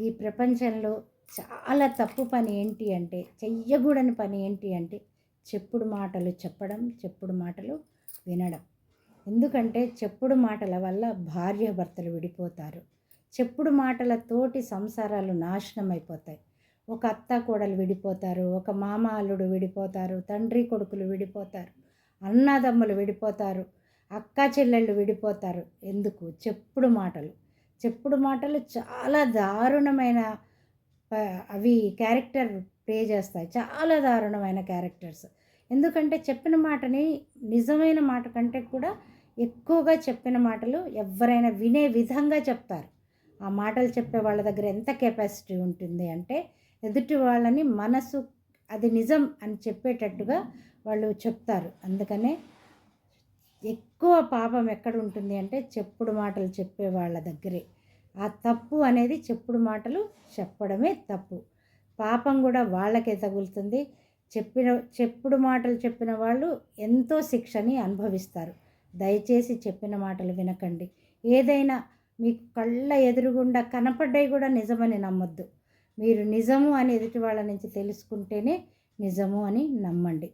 ఈ ప్రపంచంలో చాలా తప్పు పని ఏంటి అంటే, చెయ్యకూడని పని ఏంటి అంటే, చెప్పుడు మాటలు చెప్పడం, చెప్పుడు మాటలు వినడం. ఎందుకంటే చెప్పుడు మాటల వల్ల భార్యాభర్తలు విడిపోతారు. చెప్పుడు మాటలతోటి సంసారాలు నాశనం అయిపోతాయి. ఒక అత్త కోడలు విడిపోతారు, ఒక మామ అల్లుడు విడిపోతారు, తండ్రి కొడుకులు విడిపోతారు, అన్నదమ్ములు విడిపోతారు, అక్కా చెల్లెళ్ళు విడిపోతారు. ఎందుకు? చెప్పుడు మాటలు. చెప్పుడు మాటలు చాలా దారుణమైన అవి క్యారెక్టర్ ప్లే చేస్తాయి. చాలా దారుణమైన క్యారెక్టర్స్. ఎందుకంటే చెప్పిన మాటని నిజమైన మాట కంటే కూడా ఎక్కువగా చెప్పిన మాటలు ఎవ్వరైనా వినే విధంగా చెప్తారు. ఆ మాటలు చెప్పే వాళ్ళ దగ్గర ఎంత కెపాసిటీ ఉంటుంది అంటే, ఎదుటి వాళ్ళని మనసు అది నిజం అని చెప్పేటట్టుగా వాళ్ళు చెప్తారు. అందుకనే ఎక్కువ పాపం ఎక్కడ ఉంటుంది అంటే చెప్పుడు మాటలు చెప్పే వాళ్ళ దగ్గరే. ఆ తప్పు అనేది చెప్పుడు మాటలు చెప్పడమే తప్పు. పాపం కూడా వాళ్ళకే తగులుతుంది. చెప్పుడు మాటలు చెప్పిన వాళ్ళు ఎంతో శిక్షని అనుభవిస్తారు. దయచేసి చెప్పిన మాటలు వినకండి. ఏదైనా మీకు కళ్ళ ఎదురుగుండా కనపడ్డాయి కూడా నిజమని నమ్మొద్దు. మీరు నిజము అని ఎదుటి వాళ్ళ నుంచి తెలుసుకుంటేనే నిజము అని నమ్మండి.